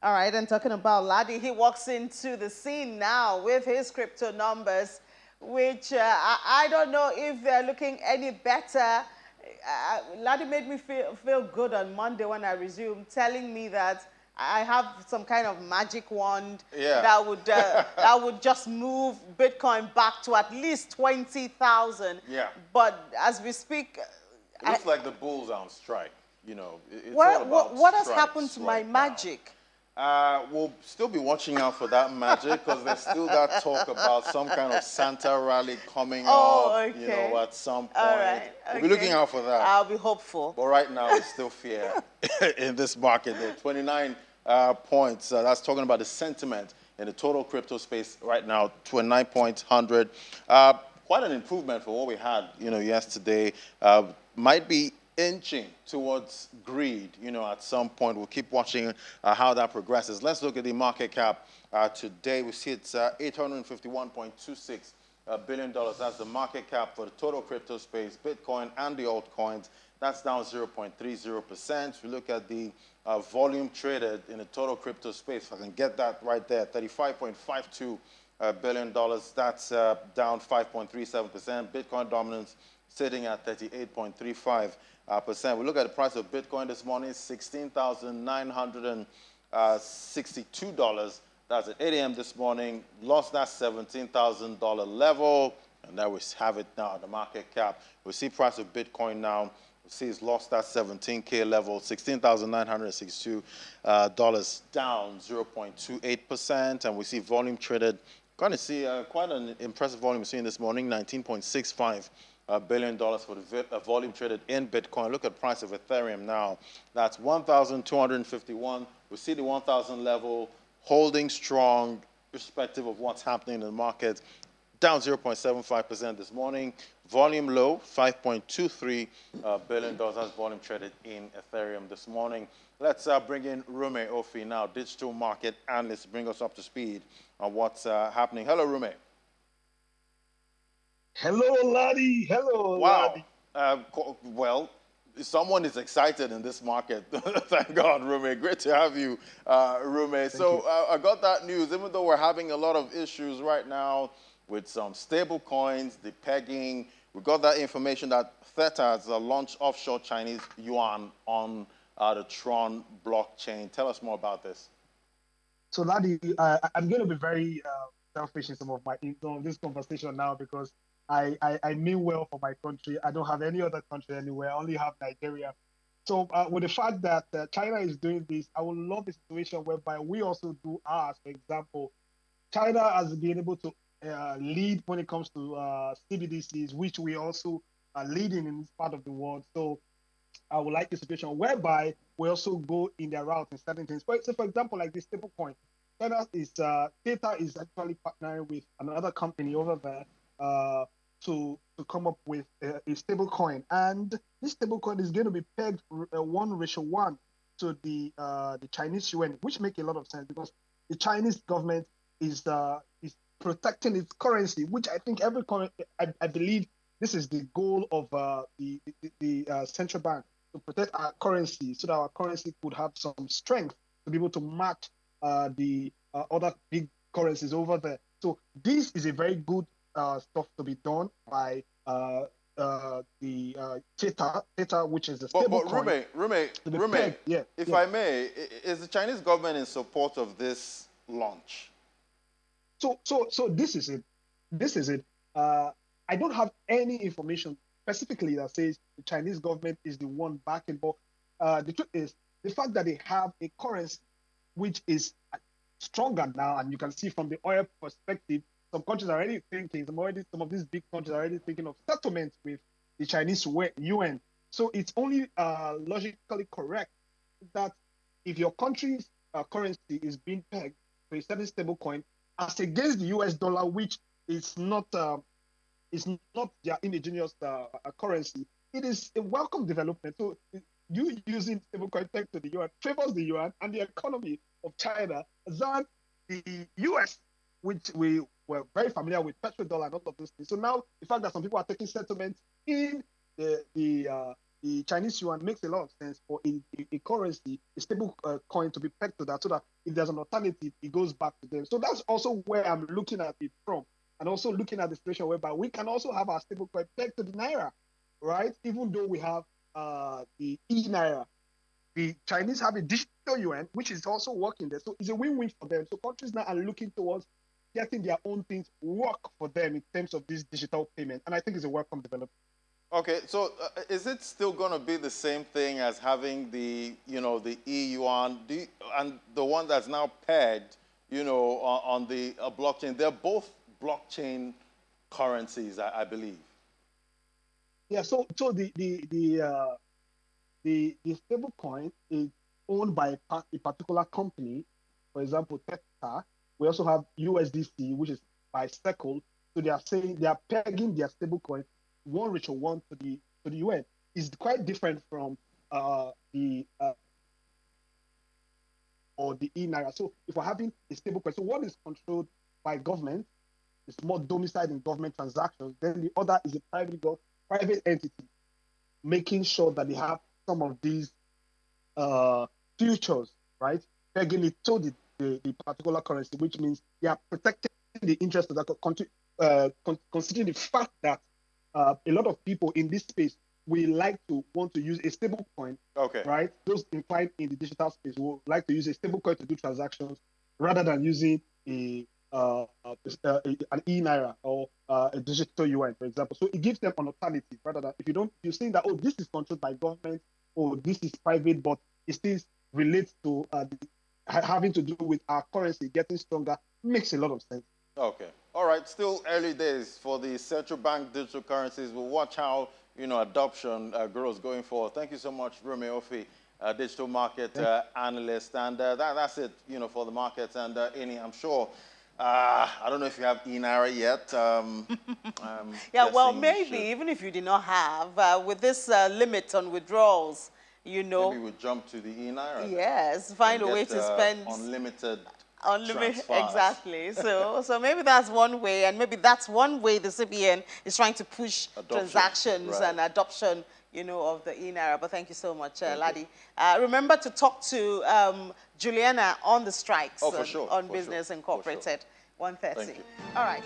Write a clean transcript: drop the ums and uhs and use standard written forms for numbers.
All right, and talking about Ladi, he walks into the scene now with his crypto numbers, which I don't know if they're looking any better. Ladi made me feel good on Monday when I resumed, telling me that I have some kind of magic wand Yeah. that would just move Bitcoin back to at least 20,000. Yeah. But as we speak, It looks like the Bulls are on strike. You know, it's all what, about what has happened strikes to my right now. magic? We'll still be watching out for that magic because there's still that talk about some kind of Santa rally coming Oh, up, okay. at some point. All right. We'll be looking Okay. out for that. I'll be hopeful. But right now, it's still fear in this market. There are 29 points. That's talking about the sentiment in the total crypto space right now, 29.100. Quite an improvement for what we had, yesterday. Might be inching towards greed, at some point. We'll keep watching how that progresses. Let's look at the market cap today. We see it's $851.26 billion. That's the market cap for the total crypto space, Bitcoin and the altcoins. That's down 0.30%. We look at the volume traded in the total crypto space. If I can get that right there, $35.52 billion. That's down 5.37%. Bitcoin dominance sitting at 38.35%. We look at the price of Bitcoin this morning, $16,962. That's at 8 a.m. this morning. Lost that $17,000 level. And there we have it now at the market cap. We see price of Bitcoin now. We see it's lost that 17K level, $16,962, down 0.28%. And we see volume traded. Going to see quite an impressive volume we're seeing this morning, $19.65 billion for the volume traded in Bitcoin. Look at price of Ethereum now. That's 1,251. We see the 1,000 level holding strong, irrespective of what's happening in the market. Down 0.75% this morning. Volume low, $5.23 billion. That's volume traded in Ethereum this morning. Let's bring in Rume Ofi now, digital market analyst, bring us up to speed on what's happening. Hello, Rume. Hello, Ladi. Hello, Wow. Ladi. Well, someone is excited in this market. Thank God, Rume. Great to have you, Rume. So I got that news. Even though we're having a lot of issues right now with some stable coins, the pegging, we got that information that Tether has launched offshore Chinese Yuan on the Tron blockchain. Tell us more about this. So, Ladi, I'm going to be very selfish in some of this conversation now because I mean well for my country. I don't have any other country anywhere. I only have Nigeria. So with the fact that China is doing this, I would love a situation whereby we also do ours. For example, China has been able to lead when it comes to CBDCs, which we also are leading in this part of the world. So I would like a situation whereby we also go in their route in certain things. So, for example, like this stablecoin, Tether is actually partnering with another company over there to come up with a stablecoin, and this stablecoin is going to be pegged 1:1 to the Chinese yuan, which make a lot of sense because the Chinese government is protecting its currency, which I think I believe this is the goal of the central bank, to protect our currency so that our currency could have some strength to be able to match the other big currencies over there. So this is a very good stuff to be done by the Tether, which is the stable coin. Rume, if I may, is the Chinese government in support of this launch? So this is it. This is it. I don't have any information specifically that says the Chinese government is the one backing, but the truth is the fact that they have a currency which is stronger now, and you can see from the oil perspective, some countries are already thinking, some of these big countries are already thinking of settlements with the Chinese yuan. So it's only logically correct that if your country's currency is being pegged to a certain stable coin as against the US dollar, which is not their indigenous currency, it is a welcome development. So you using stablecoin pegged to the yuan favors the yuan and the economy of China than the US, which we were very familiar with, petrodollar and all of those things. So now the fact that some people are taking settlements in the the Chinese yuan makes a lot of sense for a currency, a stable coin to be pegged to that, so that if there's an alternative, it goes back to them. So that's also where I'm looking at it from, and also looking at the situation whereby we can also have our stable coin pegged to the naira, right? Even though we have the e-naira, the Chinese have a digital yuan, which is also working there. So it's a win-win for them. So countries now are looking towards getting their own things work for them in terms of this digital payment, and I think it's a welcome development. Okay, so is it still going to be the same thing as having the, the e-yuan and the one that's now pegged, on the blockchain? They're both blockchain currencies, I believe. Yeah. So the stable coin is owned by a particular company. For example, Tether. We also have USDC, which is by Circle. So they are saying they are pegging their stable coin 1:1 to the UN. Is quite different from the or the e-naira. So if we're having a stable coin, so one is controlled by government, it's more domiciled in government transactions. Then the other is a private entity, making sure that they have some of these futures, right? Pegging it to the particular currency, which means they are protecting the interest of that country, considering the fact that a lot of people in this space want to use a stable coin, Okay. right? Those inclined in the digital space will like to use a stable coin to do transactions rather than using an e-naira or a digital yuan, for example. So it gives them an alternative rather than if you're saying that, oh, this is controlled by government, or this is private, but it still relates to having to do with our currency getting stronger, makes a lot of sense. Okay. All right. Still early days for the central bank digital currencies. We'll watch how, adoption grows going forward. Thank you so much, Remy Ofi, digital market analyst. And that's it, for the markets. And Ini, I'm sure, I don't know if you have e-naira yet. Yeah, well, maybe, even if you did not have, with this limit on withdrawals, Maybe we jump to the e-naira. Yes, find a way to spend unlimited exactly. So maybe that's one way, and maybe that's one way the CBN is trying to push transactions and adoption, of the e-naira. But thank you so much, Ladi. Remember to talk to Juliana on the strikes for sure, on Business Incorporated, 1:30. Thank you. All right.